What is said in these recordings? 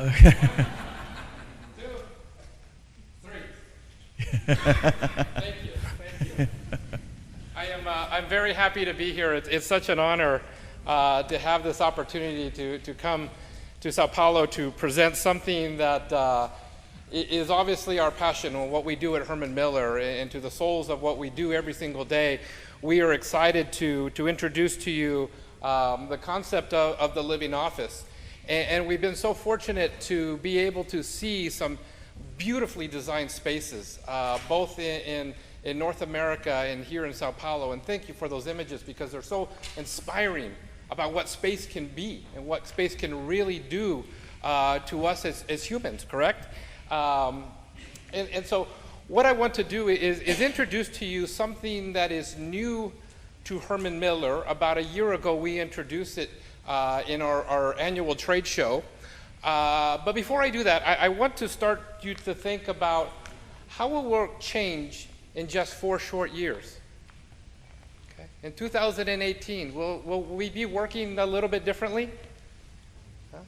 2, 3. Thank you. I'm very happy to be here. It's such an honor to have this opportunity to come to Sao Paulo to present something that is obviously our passion and what we do at Herman Miller, and to the souls of what we do every single day. We are excited to introduce to you the concept of the living office. And we've been so fortunate to be able to see some beautifully designed spaces, both in North America and here in Sao Paulo. And thank you for those images, because they're so inspiring about what space can be and what space can really do to us as humans, correct? And so what I want to do is introduce to you something that is new to Herman Miller. About a year ago, we introduced it in our annual trade show. But before I do that, I want to start you to think about how will work change in just 4 short years. Okay. In 2018, will we be working a little bit differently? Huh?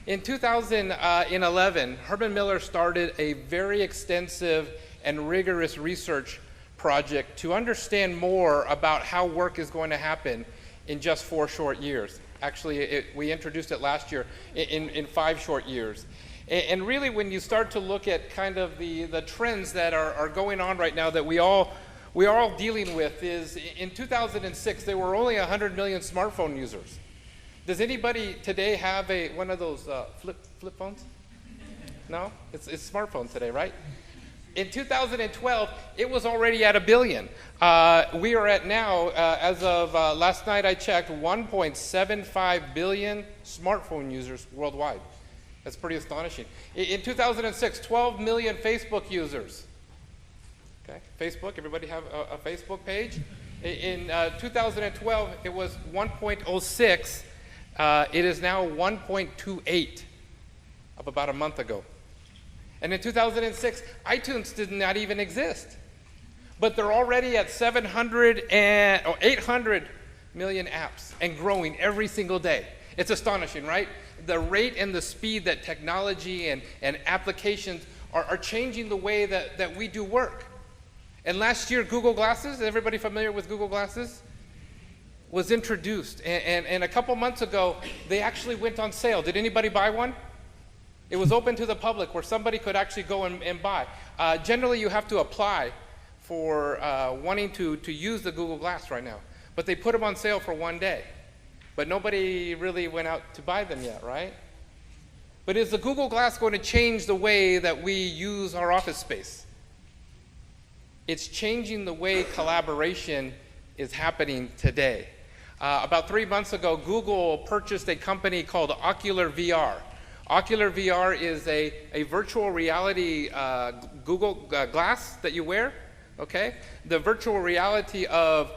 In 2011, Herman Miller started a very extensive and rigorous research project to understand more about how work is going to happen in just 4 short years. Actually, we introduced it last year in 5 short years. And really, when you start to look at kind of the trends that are going on right now that we are all dealing with, is in 2006, there were only 100 million smartphone users. Does anybody today have one of those flip phones? No? It's smartphone today, right? In 2012, it was already at 1 billion. We are at now, as of last night I checked, 1.75 billion smartphone users worldwide. That's pretty astonishing. In 2006, 12 million Facebook users. Okay, Facebook, everybody have a Facebook page? In 2012, it was 1.06. It is now 1.28 of about a month ago. And in 2006, iTunes did not even exist. But they're already at 800 million apps and growing every single day. It's astonishing, right? The rate and the speed that technology and applications are changing the way that we do work. And last year, Google Glasses, everybody familiar with Google Glasses? Was introduced. And a couple months ago, they actually went on sale. Did anybody buy one? It was open to the public where somebody could actually go and buy. Generally, you have to apply for wanting to use the Google Glass right now. But they put them on sale for 1 day. But nobody really went out to buy them yet, right? But is the Google Glass going to change the way that we use our office space? It's changing the way collaboration is happening today. About 3 months ago, Google purchased a company called Ocular VR. Ocular VR is a virtual reality Google Glass that you wear, okay? The virtual reality of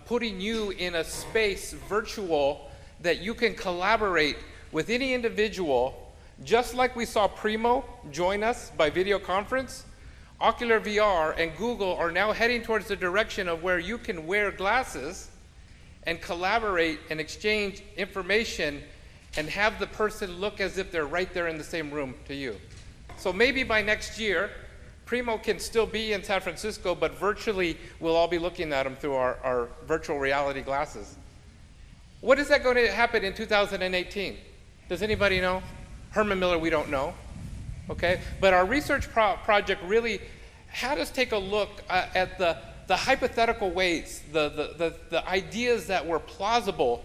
putting you in a space virtual that you can collaborate with any individual, just like we saw Primo join us by video conference. Ocular VR and Google are now heading towards the direction of where you can wear glasses and collaborate and exchange information and have the person look as if they're right there in the same room to you. So maybe by next year, Primo can still be in San Francisco, but virtually we'll all be looking at them through our virtual reality glasses. What is that going to happen in 2018? Does anybody know? Herman Miller, we don't know. Okay, but our research project really had us take a look at the hypothetical ways, the ideas that were plausible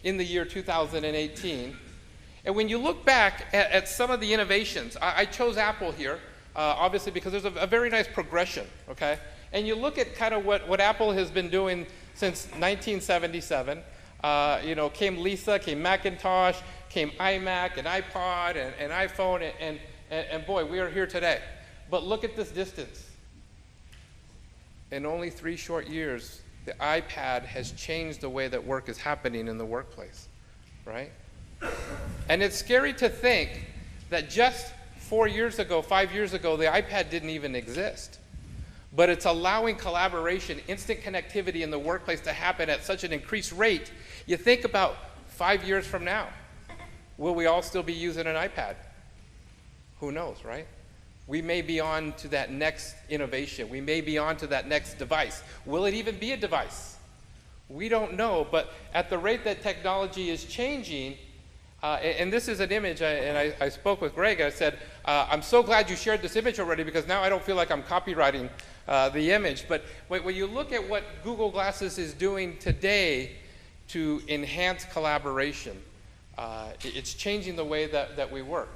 in the year 2018. And when you look back at some of the innovations, I chose Apple here, obviously because there's a very nice progression, okay? And you look at kind of what Apple has been doing since 1977. Came Lisa, came Macintosh, came iMac and iPod and iPhone, and boy, we are here today. But look at this distance. In only 3 short years, the iPad has changed the way that work is happening in the workplace, right? And it's scary to think that just 4 years ago, 5 years ago, the iPad didn't even exist. But it's allowing collaboration, instant connectivity in the workplace to happen at such an increased rate. You think about 5 years from now, Will we all still be using an iPad? Who knows, right? We may be on to that next innovation. We may be on to that next device. Will it even be a device? We don't know, but at the rate that technology is changing, and this is an image, I spoke with Greg, I said, I'm so glad you shared this image already because now I don't feel like I'm copywriting the image. But when you look at what Google Glasses is doing today to enhance collaboration, it's changing the way that we work.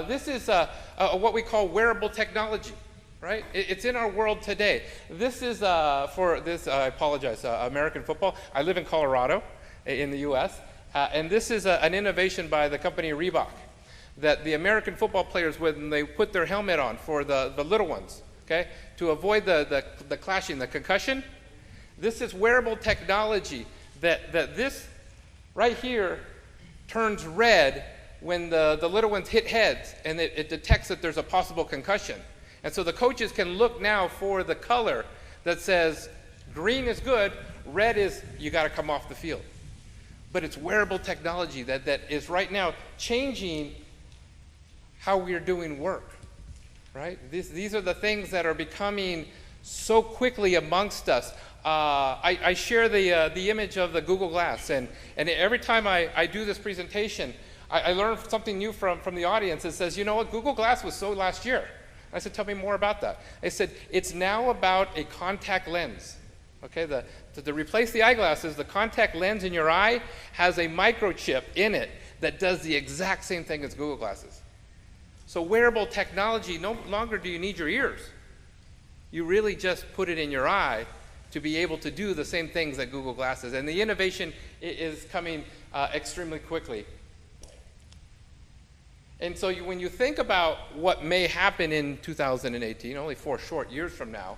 This is what we call wearable technology, right? It's in our world today. This is for this, I apologize, American football. I live in Colorado in the US, and this is an innovation by the company Reebok that the American football players, when they put their helmet on for the little ones, okay, to avoid the clashing, the concussion, this is wearable technology that this right here turns red when the little ones hit heads, and it detects that there's a possible concussion. And so the coaches can look now for the color that says green is good, red is you got to come off the field. But it's wearable technology that is right now changing how we're doing work, right? These are the things that are becoming so quickly amongst us. I share the image of the Google Glass, and every time I do this presentation, I learn something new from the audience. It says, you know what, Google Glass was so last year. I said, tell me more about that. They said, it's now about a contact lens. Okay, to replace the eyeglasses, the contact lens in your eye has a microchip in it that does the exact same thing as Google Glasses. So wearable technology, no longer do you need your ears. You really just put it in your eye to be able to do the same things that Google Glasses. And the innovation is coming extremely quickly. And so when you think about what may happen in 2018, only 4 short years from now,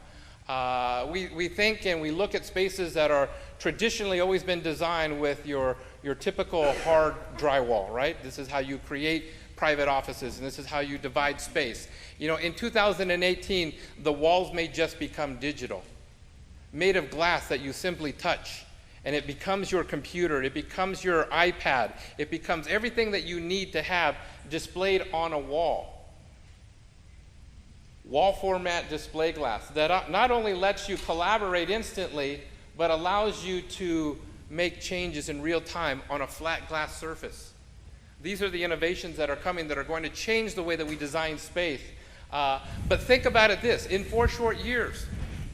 we think and we look at spaces that are traditionally always been designed with your typical hard drywall, right? This is how you create private offices, and this is how you divide space. You know, in 2018, the walls may just become digital, made of glass that you simply touch. And it becomes your computer, it becomes your iPad, it becomes everything that you need to have displayed on a wall. Wall format display glass that not only lets you collaborate instantly, but allows you to make changes in real time on a flat glass surface. These are the innovations that are coming that are going to change the way that we design space. But think about it this, in 4 short years,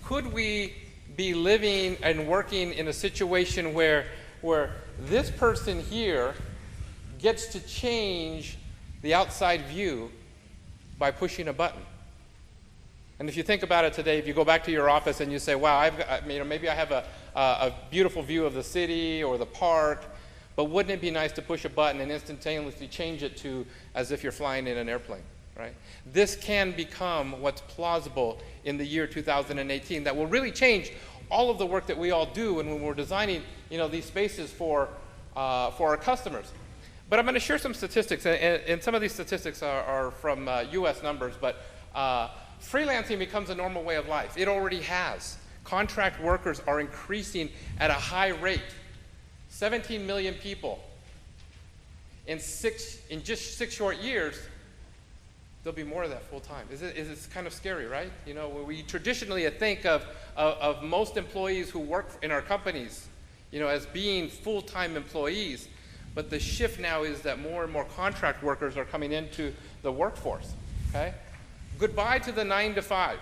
could we be living and working in a situation where this person here gets to change the outside view by pushing a button? And if you think about it today, if you go back to your office and you say, wow, maybe I have a beautiful view of the city or the park, but wouldn't it be nice to push a button and instantaneously change it to as if you're flying in an airplane, right? This can become what's plausible in the year 2018 that will really change all of the work that we all do and when we're designing, you know, these spaces for our customers. But I'm going to share some statistics, and some of these statistics are from US numbers, but freelancing becomes a normal way of life. It already has. Contract workers are increasing at a high rate. 17 million people. In just 6 short years, there'll be more of that full time. It's kind of scary, right? You know, we traditionally think of most employees who work in our companies, you know, as being full-time employees, but the shift now is that more and more contract workers are coming into the workforce, okay? Goodbye to the 9 to 5,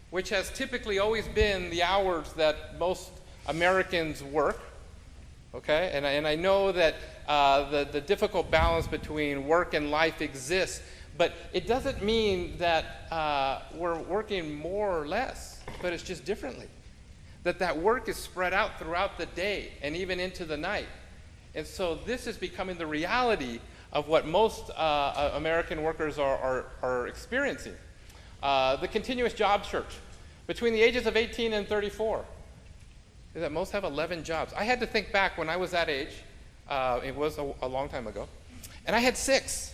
which has typically always been the hours that most Americans work, okay? And I know that the difficult balance between work and life exists, but it doesn't mean that we're working more or less, but it's just differently. That work is spread out throughout the day and even into the night. And so this is becoming the reality of what most American workers are experiencing. The continuous job search. Between the ages of 18 and 34, is that most have 11 jobs. I had to think back when I was that age. It was a long time ago. And I had 6.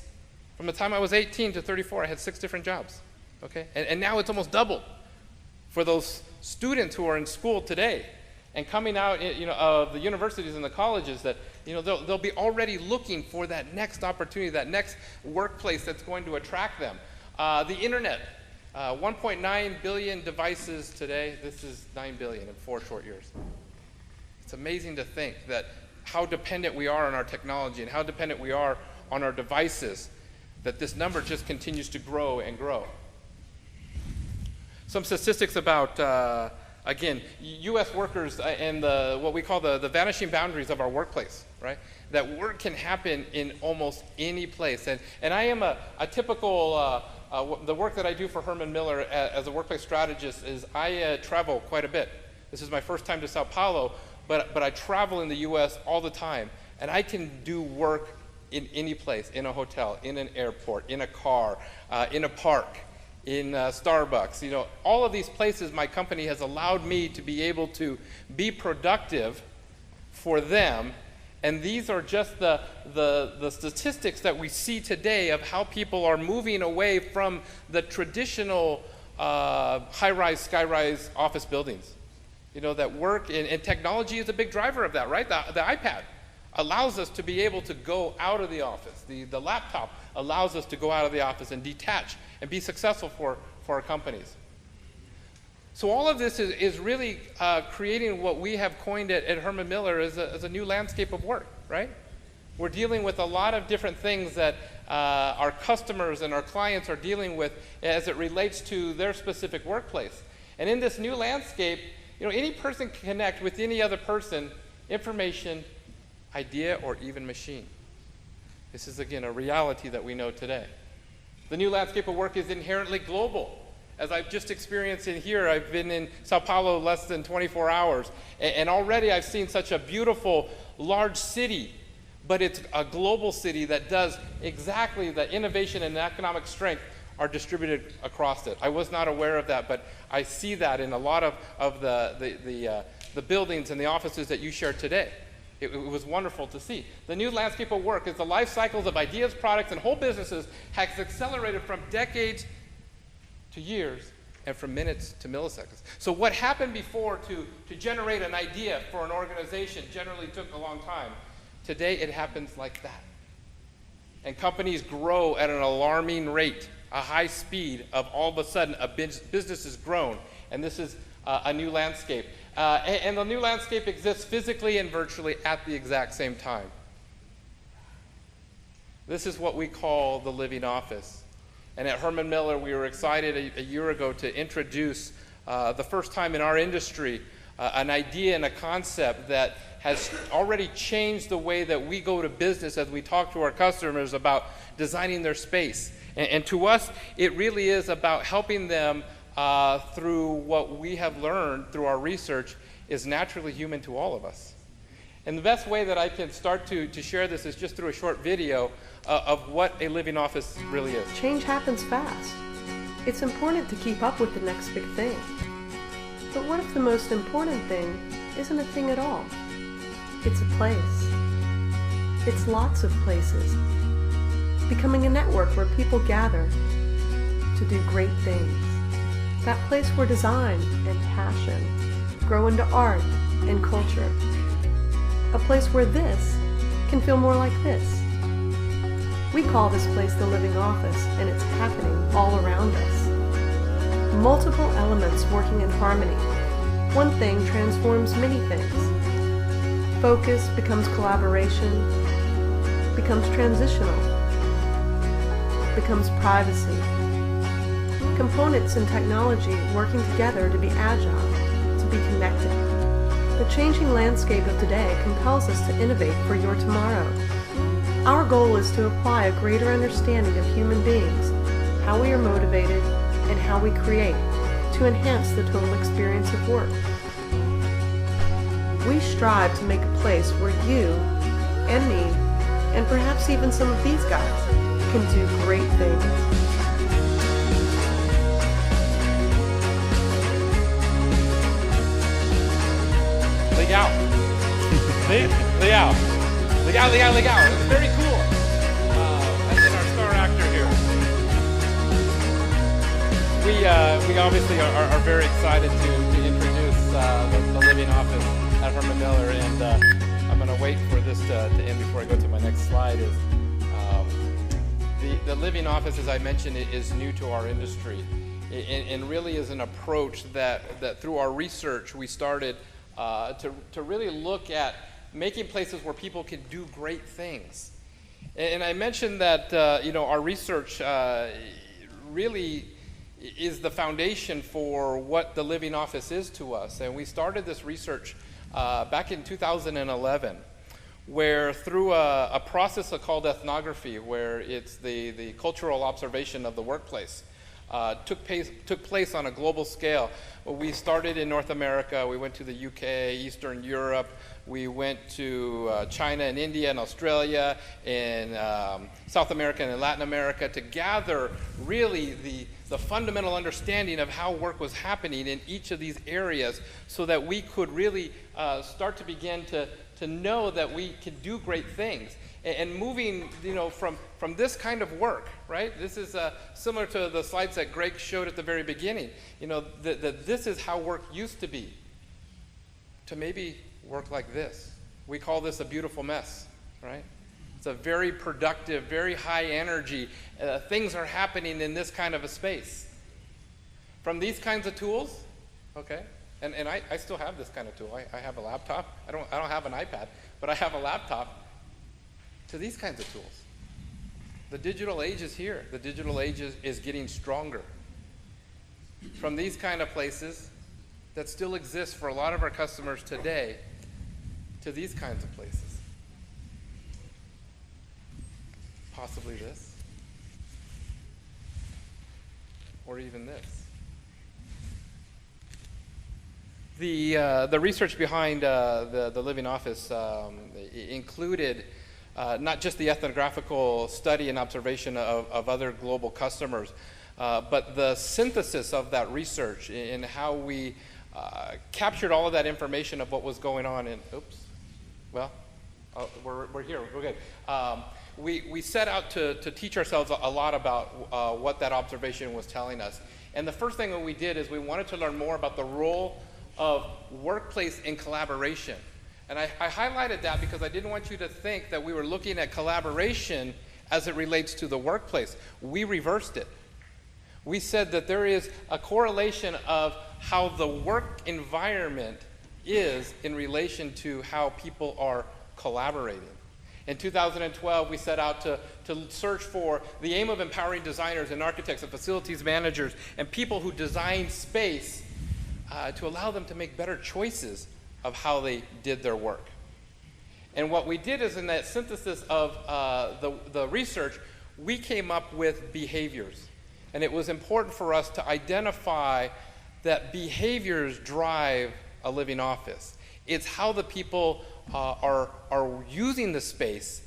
From the time I was 18 to 34, I had 6 different jobs. Okay? And now it's almost double for those students who are in school today and coming out, you know, of the universities and the colleges that they'll be already looking for that next opportunity, that next workplace that's going to attract them. The internet, 1.9 billion devices today. This is 9 billion in 4 short years. It's amazing to think that how dependent we are on our technology and how dependent we are on our devices, that this number just continues to grow and grow. Some statistics about, again, U.S. workers and what we call the vanishing boundaries of our workplace, right? That work can happen in almost any place. And I am a typical, the work that I do for Herman Miller as a workplace strategist is I travel quite a bit. This is my first time to Sao Paulo, but I travel in the U.S. all the time. And I can do work in any place, in a hotel, in an airport, in a car, in a park, in Starbucks. All of these places my company has allowed me to be able to be productive for them. And these are just the statistics that we see today of how people are moving away from the traditional high-rise, sky-rise office buildings. That work and technology is a big driver of that, right? The iPad allows us to be able to go out of the office. The laptop allows us to go out of the office and detach and be successful for our companies. So all of this is really creating what we have coined at Herman Miller as a new landscape of work, right? We're dealing with a lot of different things that our customers and our clients are dealing with as it relates to their specific workplace. And in this new landscape, any person can connect with any other person, information, idea, or even machine. This is, again, a reality that we know today. The new landscape of work is inherently global. As I've just experienced in here, I've been in Sao Paulo less than 24 hours, and already I've seen such a beautiful, large city, but it's a global city that does exactly the innovation and economic strength are distributed across it. I was not aware of that, but I see that in a lot of the buildings and the offices that you shared today. It was wonderful to see. The new landscape of work is the life cycles of ideas, products, and whole businesses has accelerated from decades to years and from minutes to milliseconds. So what happened before to generate an idea for an organization generally took a long time. Today it happens like that. And companies grow at an alarming rate, a high speed of all of a sudden a business is grown. And this is a new landscape. And the new landscape exists physically and virtually at the exact same time. This is what we call the living office. And at Herman Miller, we were excited a year ago to introduce, the first time in our industry, an idea and a concept that has already changed the way that we go to business as we talk to our customers about designing their space. And to us, it really is about helping them through what we have learned through our research is naturally human to all of us. And the best way that I can start to share this is just through a short video of what a living office really is. Change happens fast. It's important to keep up with the next big thing. But what if the most important thing isn't a thing at all? It's a place. It's lots of places. Becoming a network where people gather to do great things. That place where design and passion grow into art and culture. A place where this can feel more like this. We call this place the living office, and it's happening all around us. Multiple elements working in harmony. One thing transforms many things. Focus becomes collaboration, becomes transitional, becomes privacy. Components and technology working together to be agile, to be connected. The changing landscape of today compels us to innovate for your tomorrow. Our goal is to apply a greater understanding of human beings, how we are motivated, and how we create to enhance the total experience of work. We strive to make a place where you and me, and perhaps even some of these guys, can do great things. Leg out. Leg out. Leg out, leg out, leg out. It's very cool. And then our star actor here. We obviously are very excited to introduce the living office at Herman Miller, and I'm going to wait for this to end before I go to my next slide is the living office, as I mentioned, is new to our industry, and really is an approach that through our research we started to really look at making places where people can do great things. And I mentioned that our research really is the foundation for what the living office is to us. And we started this research back in 2011, where through a process called ethnography, where it's the cultural observation of the workplace, took place on a global scale. We started in North America, we went to the UK, Eastern Europe, we went to China and India and Australia, and South America and Latin America to gather really the fundamental understanding of how work was happening in each of these areas, so that we could really start to begin to know that we could do great things. And moving, from this kind of work, right? This is similar to the slides that Greg showed at the very beginning. That this is how work used to be, to maybe work like this. We call this a beautiful mess, right? It's a very productive, very high energy. Things are happening in this kind of a space. From these kinds of tools, okay? And I still have this kind of tool. I have a laptop. I don't have an iPad, but I have a laptop. To these kinds of tools. The digital age is here. The digital age is getting stronger. From these kind of places that still exist for a lot of our customers today, to these kinds of places. Possibly this. Or even this. The research behind the living office included not just the ethnographical study and observation of other global customers, but the synthesis of that research in how we captured all of that information of what was going on in, we're here, we're good. We set out to teach ourselves a lot about what that observation was telling us. And the first thing that we did is we wanted to learn more about the role of workplace in collaboration. And I highlighted that because I didn't want you to think that we were looking at collaboration as it relates to the workplace. We reversed it. We said that there is a correlation of how the work environment is in relation to how people are collaborating. In 2012, we set out to search for the aim of empowering designers and architects and facilities managers and people who design space to allow them to make better choices of how they did their work. And what we did is, in that synthesis of the research, we came up with behaviors. And it was important for us to identify that behaviors drive a living office. It's how the people are using the space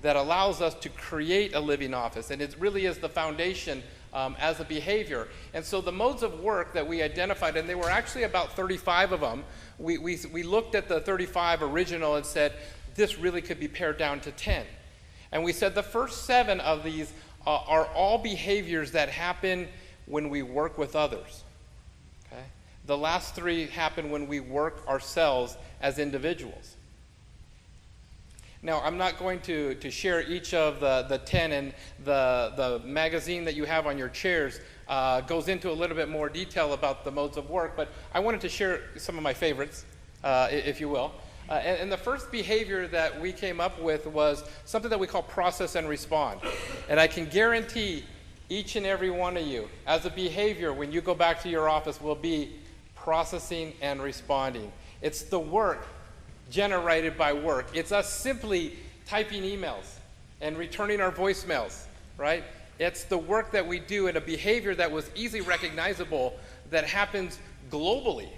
that allows us to create a living office. And it really is the foundation as a behavior. And so the modes of work that we identified, and there were actually about 35 of them, we looked at the 35 original and said, this really could be pared down to 10. And we said the first 7 of these are all behaviors that happen when we work with others. Okay? The last 3 happen when we work ourselves as individuals. Now, I'm not going to share each of the 10, and the magazine that you have on your chairs goes into a little bit more detail about the modes of work, but I wanted to share some of my favorites, if you will. And the first behavior that we came up with was something that we call process and respond. And I can guarantee each and every one of you, as a behavior, when you go back to your office, will be processing and responding. It's the work generated by work. It's us simply typing emails and returning our voicemails, right? It's the work that we do, and a behavior that was easily recognizable that happens globally.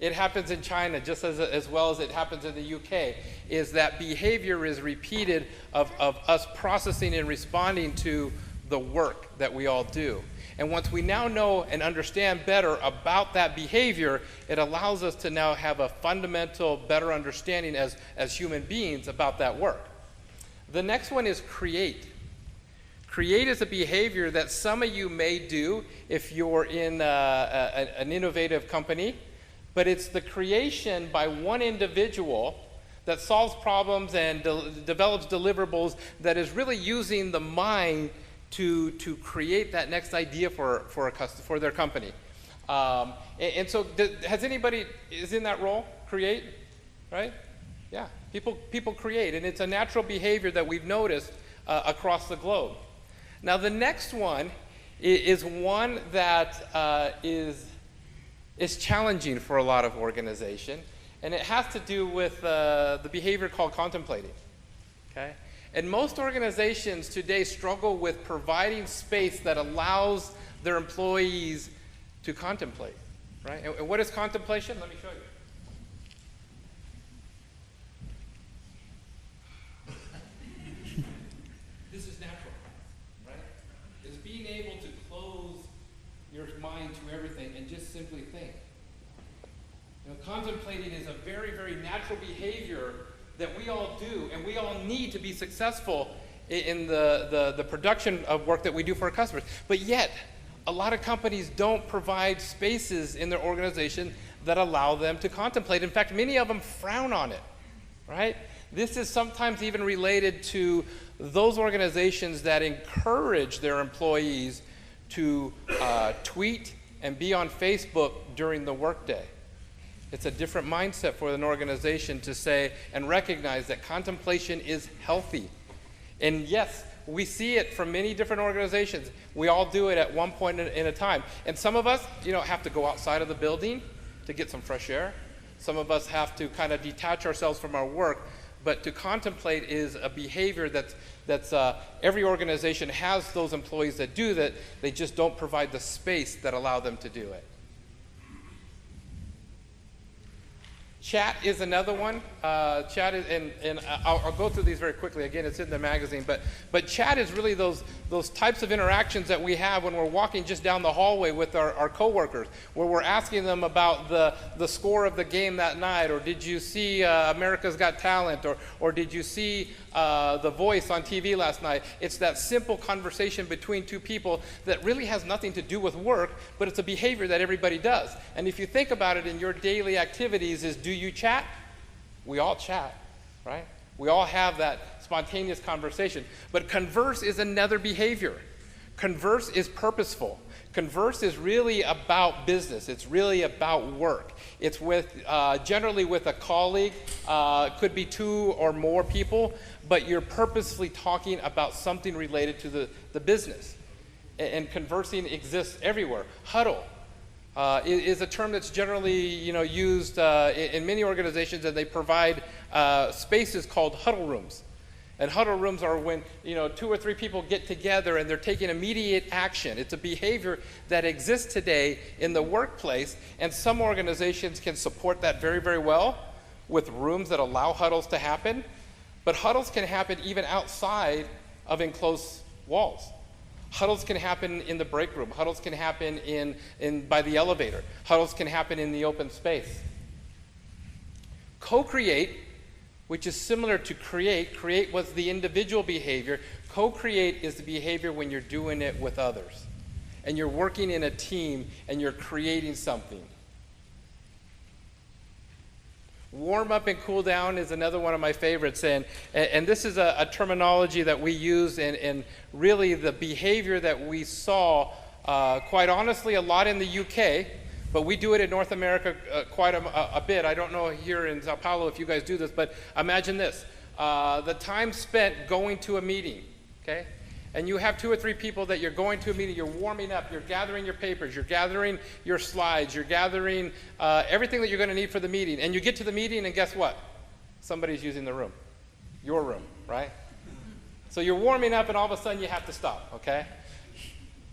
It happens in China just as well as it happens in the UK, is that behavior is repeated of us processing and responding to the work that we all do. And once we now know and understand better about that behavior, it allows us to now have a fundamental, better understanding as human beings about that work. The next one is create. Create is a behavior that some of you may do if you're in an innovative company, but it's the creation by one individual that solves problems and develops deliverables, that is really using the mind to create that next idea for their company. And so has anybody is in that role? Create, right? Yeah, people create, and it's a natural behavior that we've noticed across the globe. Now the next one is one that is challenging for a lot of organizations, and it has to do with the behavior called contemplating. Okay? And most organizations today struggle with providing space that allows their employees to contemplate, right? And what is contemplation? Let me show you. This is natural, right? It's being able to close your mind to everything and just simply think. You know, contemplating is a very, very natural behavior that we all do, and we all need to be successful in the production of work that we do for our customers. But yet, a lot of companies don't provide spaces in their organization that allow them to contemplate. In fact, many of them frown on it, right? This is sometimes even related to those organizations that encourage their employees to tweet and be on Facebook during the workday. It's a different mindset for an organization to say and recognize that contemplation is healthy. And yes, we see it from many different organizations. We all do it at one point in a time. And some of us, have to go outside of the building to get some fresh air. Some of us have to kind of detach ourselves from our work. But to contemplate is a behavior that's every organization has those employees that do that. They just don't provide the space that allow them to do it. Chat is another one. Chat is, and I'll go through these very quickly. Again, it's in the magazine, but chat is really those types of interactions that we have when we're walking just down the hallway with our coworkers, where we're asking them about the score of the game that night, or did you see America's Got Talent, or did you see The Voice on TV last night? It's that simple conversation between two people that really has nothing to do with work, but it's a behavior that everybody does. And if you think about it in your daily activities, do you chat? We all chat, right? We all have that spontaneous conversation. But converse is another behavior. Converse is purposeful. Converse is really about business. It's really about work. It's with generally with a colleague, could be two or more people, but you're purposefully talking about something related to the business. And conversing exists everywhere. Huddle is a term that's generally used in many organizations, and they provide spaces called huddle rooms. And huddle rooms are when 2 or 3 people get together and they're taking immediate action. It's a behavior that exists today in the workplace, and some organizations can support that very, very well with rooms that allow huddles to happen. But huddles can happen even outside of enclosed walls. Huddles can happen in the break room. Huddles can happen by the elevator. Huddles can happen in the open space. Co-create, which is similar to create. Create was the individual behavior. Co-create is the behavior when you're doing it with others. And you're working in a team and you're creating something. Warm up and cool down is another one of my favorites, and this is a terminology that we use, and really the behavior that we saw, quite honestly, a lot in the UK, but we do it in North America quite a bit. I don't know here in Sao Paulo if you guys do this, but imagine this. The time spent going to a meeting, okay? And you have 2 or 3 people that you're going to a meeting, you're warming up, you're gathering your papers, you're gathering your slides, you're gathering everything that you're going to need for the meeting. And you get to the meeting, and guess what? Somebody's using the room. Your room, right? So you're warming up, and all of a sudden you have to stop, okay?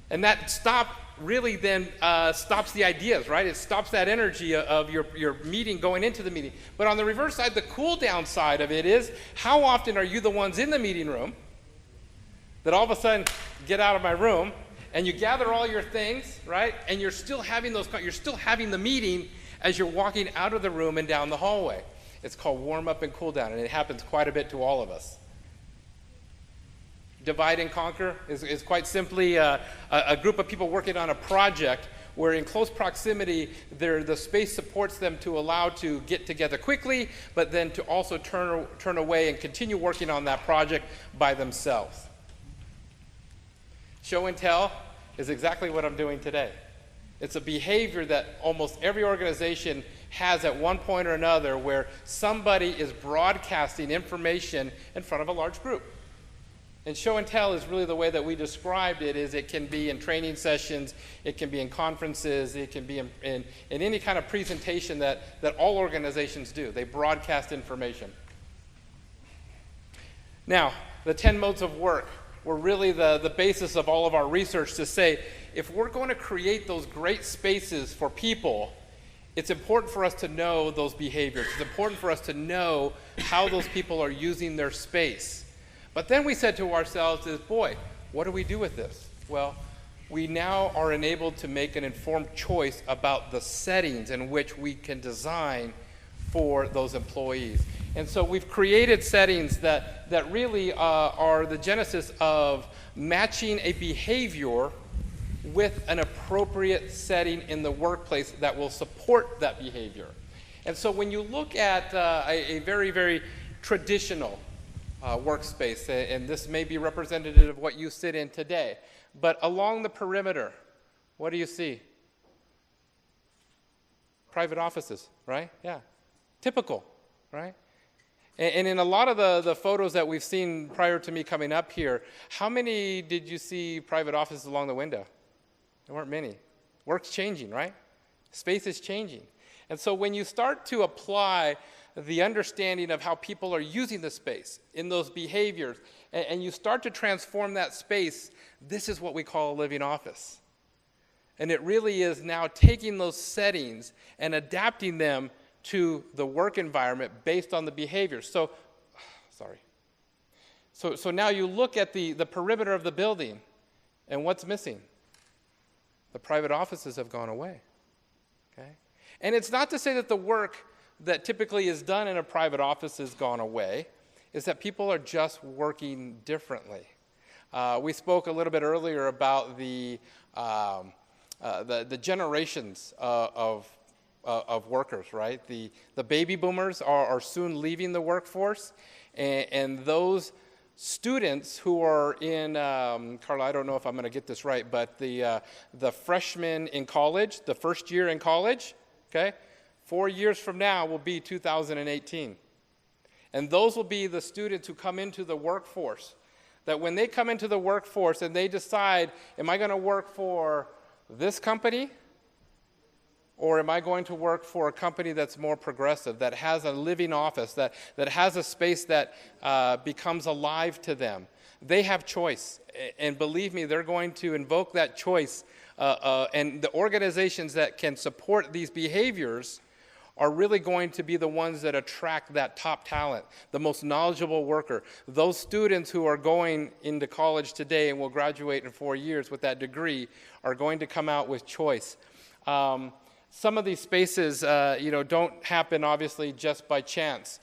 And that stop really then stops the ideas, right? It stops that energy of your meeting going into the meeting. But on the reverse side, the cool down side of it is, how often are you the ones in the meeting room that all of a sudden get out of my room, and you gather all your things, right? And you're still having the meeting as you're walking out of the room and down the hallway. It's called warm up and cool down, and it happens quite a bit to all of us. Divide and conquer is quite simply a group of people working on a project where in close proximity, the space supports them to allow to get together quickly, but then to also turn away and continue working on that project by themselves. Show and tell is exactly what I'm doing today. It's a behavior that almost every organization has at one point or another, where somebody is broadcasting information in front of a large group. And show and tell is really the way that we described it. Is it can be in training sessions, it can be in conferences, it can be in any kind of presentation that all organizations do. They broadcast information. Now, the 10 modes of work were really the basis of all of our research to say, if we're going to create those great spaces for people, it's important for us to know those behaviors. It's important for us to know how those people are using their space. But then we said to ourselves is, boy, what do we do with this? Well, we now are enabled to make an informed choice about the settings in which we can design for those employees. And so we've created settings that really are the genesis of matching a behavior with an appropriate setting in the workplace that will support that behavior. And so when you look at a very, very traditional workspace, and this may be representative of what you sit in today, but along the perimeter, what do you see? Private offices, right? Yeah. Typical, right? And in a lot of the photos that we've seen prior to me coming up here, how many did you see private offices along the window? There weren't many. Work's changing, right? Space is changing. And so when you start to apply the understanding of how people are using the space in those behaviors, and you start to transform that space, this is what we call a living office. And it really is now taking those settings and adapting them to the work environment based on the behaviors. So now you look at the perimeter of the building, and what's missing? The private offices have gone away. Okay? And it's not to say that the work that typically is done in a private office has gone away. It's that people are just working differently. We spoke a little bit earlier about the generations of workers, right? The baby boomers are soon leaving the workforce, and those students who are in, Carla, I don't know if I'm going to get this right, but the freshmen in college, the first year in college, okay, 4 years from now will be 2018. And those will be the students who come into the workforce. That when they come into the workforce and they decide, am I going to work for this company? Or am I going to work for a company that's more progressive, that has a living office, that has a space that becomes alive to them? They have choice. And believe me, they're going to invoke that choice. And the organizations that can support these behaviors are really going to be the ones that attract that top talent, the most knowledgeable worker. Those students who are going into college today and will graduate in 4 years with that degree are going to come out with choice. Some of these spaces, don't happen obviously just by chance.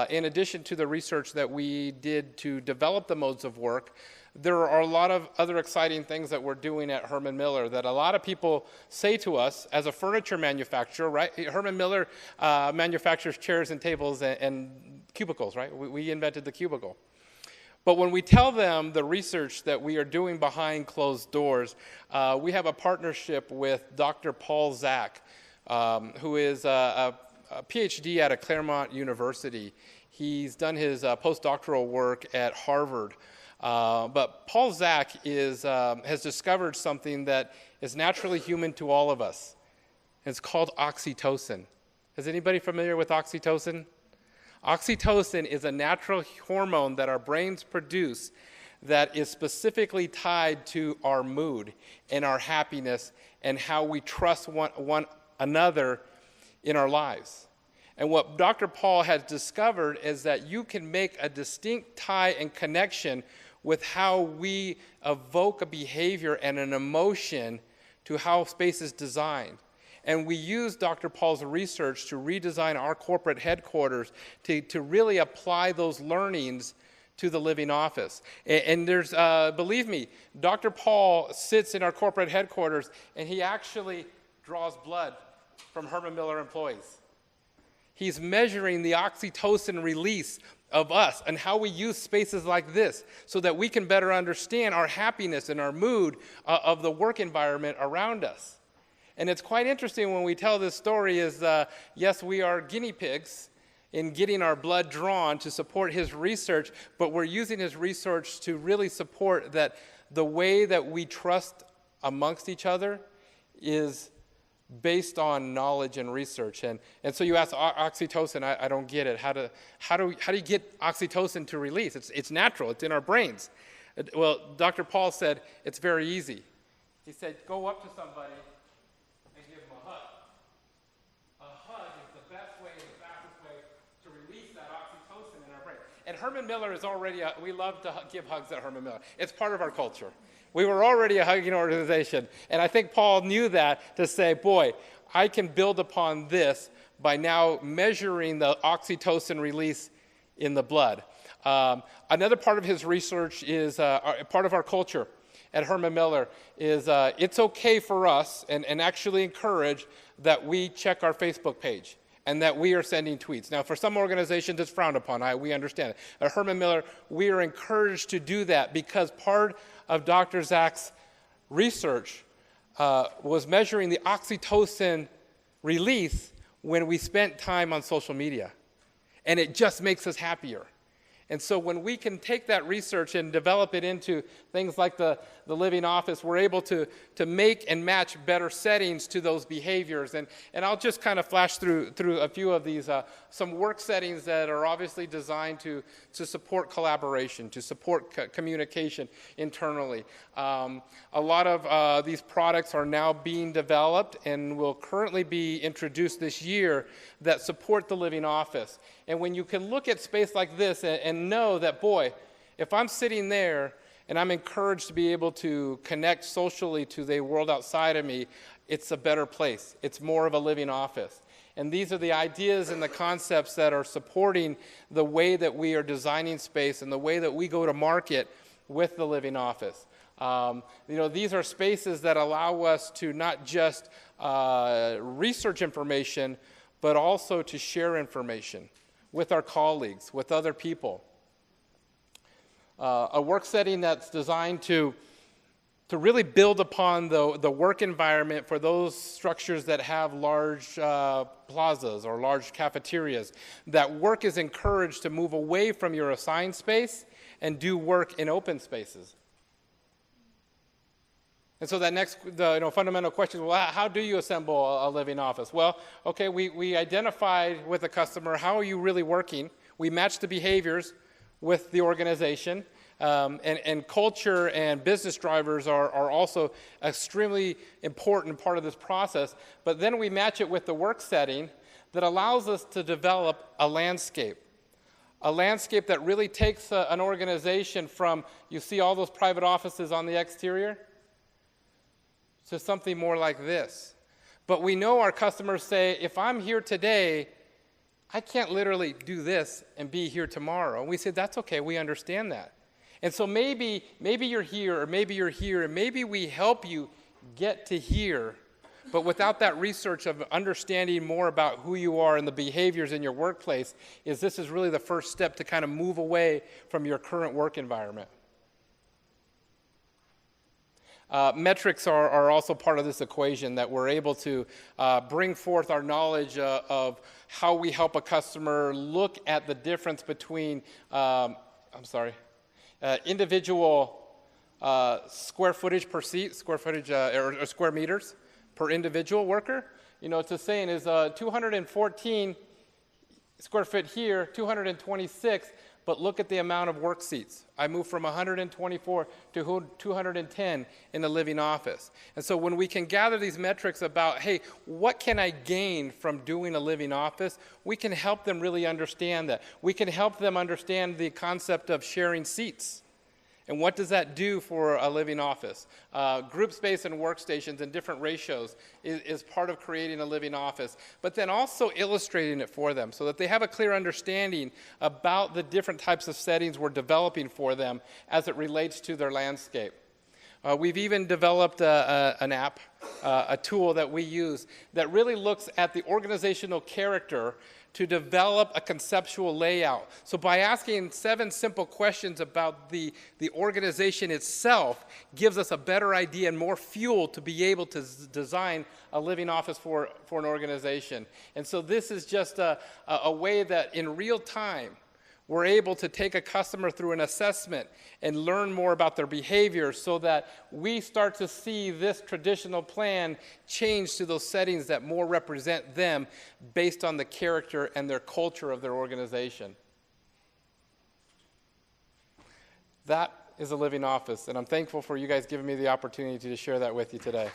In addition to the research that we did to develop the modes of work, there are a lot of other exciting things that we're doing at Herman Miller that a lot of people say to us as a furniture manufacturer, right? Herman Miller manufactures chairs and tables and cubicles, right? We invented the cubicle. But when we tell them the research that we are doing behind closed doors, we have a partnership with Dr. Paul Zak, who is a PhD at Claremont University. He's done his postdoctoral work at Harvard. But Paul Zak has discovered something that is naturally human to all of us. It's called oxytocin. Is anybody familiar with oxytocin? Oxytocin is a natural hormone that our brains produce that is specifically tied to our mood and our happiness and how we trust one another in our lives. And what Dr. Paul has discovered is that you can make a distinct tie and connection with how we evoke a behavior and an emotion to how space is designed. And we use Dr. Paul's research to redesign our corporate headquarters to really apply those learnings to the living office. And there's, believe me, Dr. Paul sits in our corporate headquarters, and he actually draws blood from Herman Miller employees. He's measuring the oxytocin release of us and how we use spaces like this so that we can better understand our happiness and our mood of the work environment around us. And it's quite interesting when we tell this story is, yes, we are guinea pigs in getting our blood drawn to support his research, but we're using his research to really support that the way that we trust amongst each other is based on knowledge and research. And so you ask oxytocin, I don't get it. How do you get oxytocin to release? It's natural, it's in our brains. Well, Dr. Paul said it's very easy. He said, go up to somebody and give them a hug. A hug is the best way and the fastest way to release that oxytocin in our brain. And Herman Miller is already, we love to give hugs at Herman Miller. It's part of our culture. We were already a hugging organization, and I think Paul knew that to say, boy, I can build upon this by now measuring the oxytocin release in the blood. Another part of his research is part of our culture at Herman Miller is it's okay for us and actually encourage that we check our Facebook page and that we are sending tweets. Now, for some organizations, it's frowned upon. We understand it. At Herman Miller, we are encouraged to do that because part of Dr. Zach's research was measuring the oxytocin release when we spent time on social media. And it just makes us happier. And so when we can take that research and develop it into things like the living office, we're able to make and match better settings to those behaviors. And I'll just kind of flash through a few of these, some work settings that are obviously designed to support collaboration, to support communication internally. A lot of these products are now being developed and will currently be introduced this year that support the living office. And when you can look at space like this and know that, boy, if I'm sitting there and I'm encouraged to be able to connect socially to the world outside of me, it's a better place. It's more of a living office. And these are the ideas and the concepts that are supporting the way that we are designing space and the way that we go to market with the living office. These are spaces that allow us to not just research information, but also to share information with our colleagues, with other people. A work setting that's designed to really build upon the work environment for those structures that have large plazas or large cafeterias. That work is encouraged to move away from your assigned space and do work in open spaces. And so that next fundamental question, well, how do you assemble a living office? Well, okay, we identified with the customer, how are you really working? We matched the behaviors with the organization. And culture and business drivers are also extremely important part of this process. But then we match it with the work setting that allows us to develop a landscape that really takes an organization from, you see all those private offices on the exterior, to something more like this. But we know our customers say, if I'm here today, I can't literally do this and be here tomorrow. And we say, that's okay, we understand that. And so maybe you're here, or maybe you're here, and maybe we help you get to here, but without that research of understanding more about who you are and the behaviors in your workplace, this is really the first step to kind of move away from your current work environment. Metrics are also part of this equation, that we're able to bring forth our knowledge of how we help a customer look at the difference between, individual square footage per seat, or square meters per individual worker. It's a saying is 214 square foot here, 226, but look at the amount of work seats. I moved from 124 to 210 in the living office. And so when we can gather these metrics about, hey, what can I gain from doing a living office, we can help them really understand that. We can help them understand the concept of sharing seats And what does that do for a living office? Group space and workstations in different ratios is part of creating a living office, but then also illustrating it for them so that they have a clear understanding about the different types of settings we're developing for them as it relates to their landscape. We've even developed an app, a tool that we use that really looks at the organizational character to develop a conceptual layout. So by asking 7 simple questions about the organization itself gives us a better idea and more fuel to be able to design a living office for an organization. And so this is just a way that in real time we're able to take a customer through an assessment and learn more about their behavior so that we start to see this traditional plan change to those settings that more represent them based on the character and their culture of their organization. That is a living office, and I'm thankful for you guys giving me the opportunity to share that with you today.